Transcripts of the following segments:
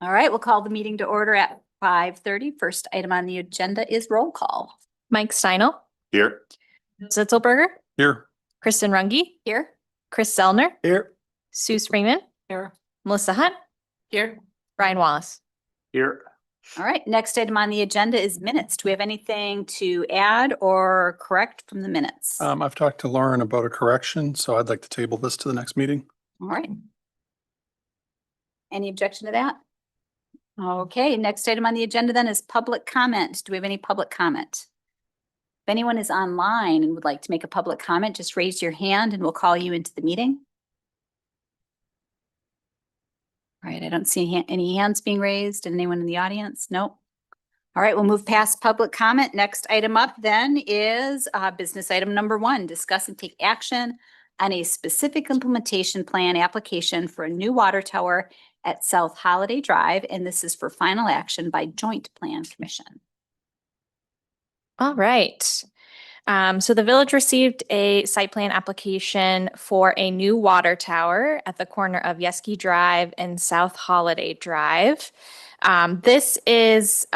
All right, we'll call the meeting to order at 5:30. First item on the agenda is roll call. Mike Steinel, Here. Zitzelberger, Here. Kristen Runge, Here. Chris Zellner, Here. Sue Freeman, Here. Melissa Hunt, Here. Brian Wallace. Here. All right, next item on the agenda is minutes. Do we have anything to add or correct from the minutes? All I've talked to Lauren about a correction, so I'd like to table this to the next meeting. right. Any objection to that? Okay, next item on the agenda then is public comment. Do we have any public comment? If anyone is online and would like to make a public comment, just raise your hand and we'll call you into the meeting. All right, I don't see any hands being raised. Anyone in the audience? Nope. All right, we'll move past public comment. Next item up then is business item number 1, discuss and take action on a specific implementation plan application for a new water tower at South Holiday Drive, and this is for final action by Joint Plan Commission. All right. So the village received a site plan application for a new water tower at the corner of Yeski Drive and South Holiday Drive. This is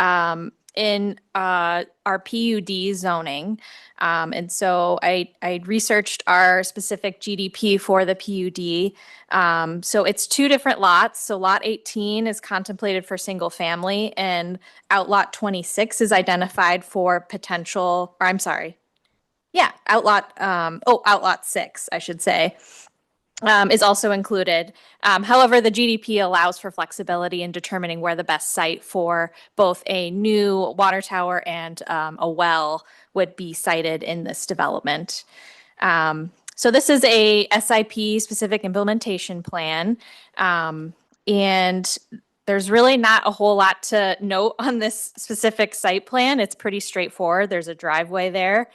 in our PUD zoning. And so I researched our specific GDP for the PUD. So it's 2 different lots. So lot 18 is contemplated for single family and outlot 26 is identified for potential, or I'm sorry. Yeah, outlot 6, I should say, is also included. However, the GDP allows for flexibility in determining where the best site for both a new water tower and a well would be sited in this development. So this is a SIP specific implementation plan. And there's really not a whole lot to note on this specific site plan. It's pretty straightforward. There's a driveway there.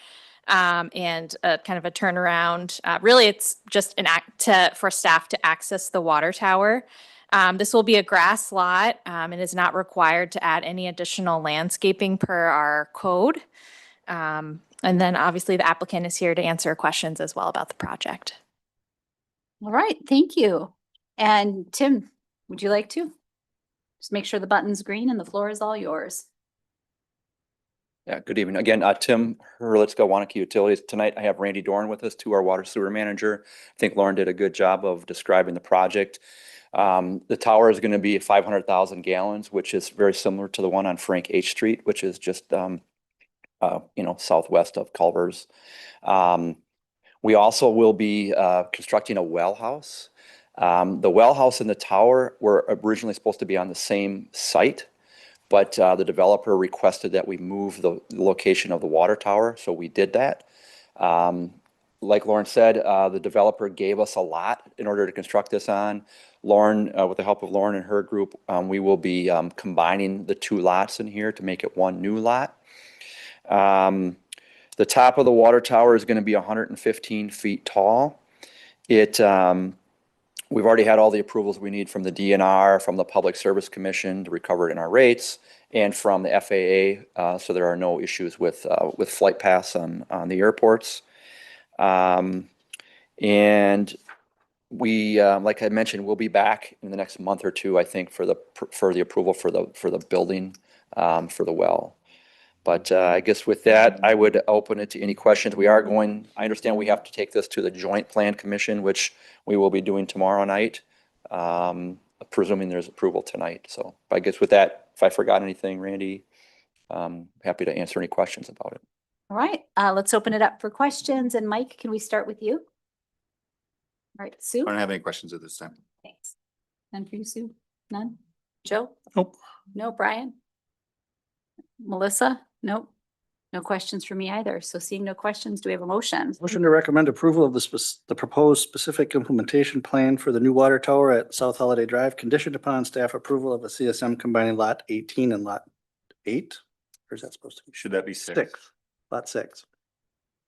And a kind of a turnaround. Really, it's just an act for staff to access the water tower. This will be a grass lot and is not required to add any additional landscaping per our code. And then obviously the applicant is here to answer questions as well about the project. All right, thank you. And Tim, would you like to? Just make sure the button's green and the floor is all yours. Yeah, good evening. Again, Tim Hurlitzka, Wanakee Utilities. Tonight I have Randy Dorn with us, our water sewer manager. I think Lauren did a good job of describing the project. The tower is going to be 500,000 gallons, which is very similar to the one on Frank H. Street, which is just, southwest of Culver's. We also will be constructing a well house. The well house and the tower were originally supposed to be on the same site. But the developer requested that we move the location of the water tower, so we did that. Like Lauren said, the developer gave us a lot in order to construct this on. Lauren, with the help of Lauren and her group, we will be combining the 2 lots in here to make it one new lot. The top of the water tower is going to be 115 feet tall. We've already had all the approvals we need from the DNR, from the Public Service Commission to recover it in our rates, and from the FAA, so there are no issues with flight paths on the airports. And we, like I mentioned, we'll be back in the next month or 2, I think, for the approval for the building for the well. But I guess with that, I would open it to any questions. I understand we have to take this to the Joint Plan Commission, which we will be doing tomorrow night, presuming there's approval tonight. So I guess with that, if I forgot anything, Randy, happy to answer any questions about it. All right, let's open it up for questions. And Mike, can we start with you? All right, Sue? I don't have any questions at this time. Thanks. None for you, Sue? None? Joe? Nope. No, Brian? Melissa? Nope. No questions for me either. So seeing no questions, do we have a motion? Motion to recommend approval of the proposed specific implementation plan for the new water tower at South Holiday Drive, conditioned upon staff approval of a CSM combining lot 18 and lot 8? Or is that supposed to be? Should that be 6? Lot 6.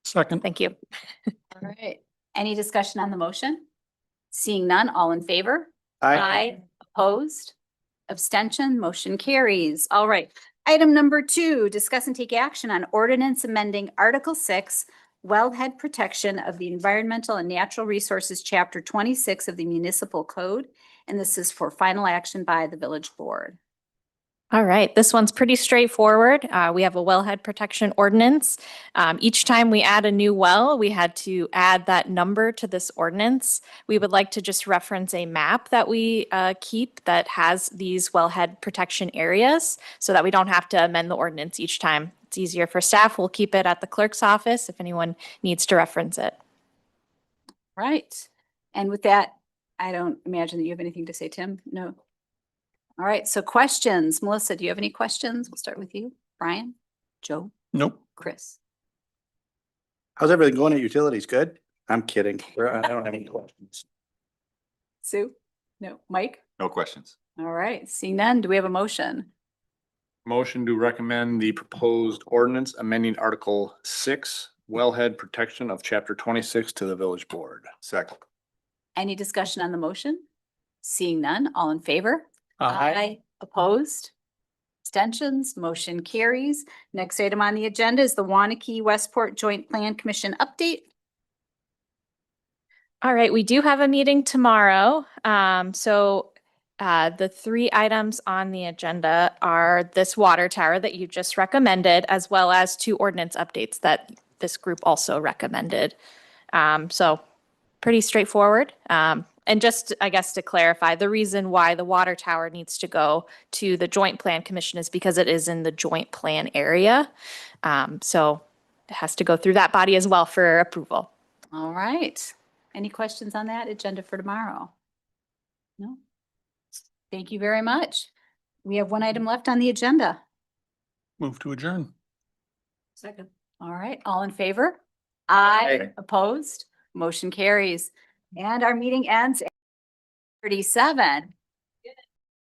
Second. Thank you. All right. Any discussion on the motion? Seeing none, all in favor? Opposed? Abstention? Motion carries. All right. Item number 2, discuss and take action on ordinance amending Article 6, wellhead protection of the Environmental and Natural Resources, Chapter 26 of the Municipal Code, and this is for final action by the village board. All right, this one's pretty straightforward. We have a wellhead protection ordinance. Each time we add a new well, we had to add that number to this ordinance. We would like to just reference a map that we keep that has these wellhead protection areas so that we don't have to amend the ordinance each time. It's easier for staff. We'll keep it at the clerk's office if anyone needs to reference it. Right. And with that, I don't imagine that you have anything to say, Tim? No. All right, so questions. Melissa, do you have any questions? We'll start with you. Brian, Joe, Nope. Chris. How's everything going at utilities? Good? I'm kidding. I don't have any questions. Sue? No. Mike? No questions. All right, seeing none, do we have a motion? Motion to recommend the proposed ordinance amending Article 6, wellhead protection of Chapter 26 to the village board. Second. Any discussion on the motion? Seeing none, all in favor? Opposed? Abstentions? Motion carries. Next item on the agenda is the Wanakee Westport Joint Plan Commission update. All right, we do have a meeting tomorrow. The three items on the agenda are this water tower that you just recommended, as well as two ordinance updates that this group also recommended. So pretty straightforward. And just, I guess, to clarify, the reason why the water tower needs to go to the Joint Plan Commission is because it is in the joint plan area. So it has to go through that body as well for approval. All right. Any questions on that agenda for tomorrow? No? Thank you very much. We have one item left on the agenda. Move to adjourn. Second. All right, all in favor? Aye. Opposed? Motion carries. And our meeting ends at 37.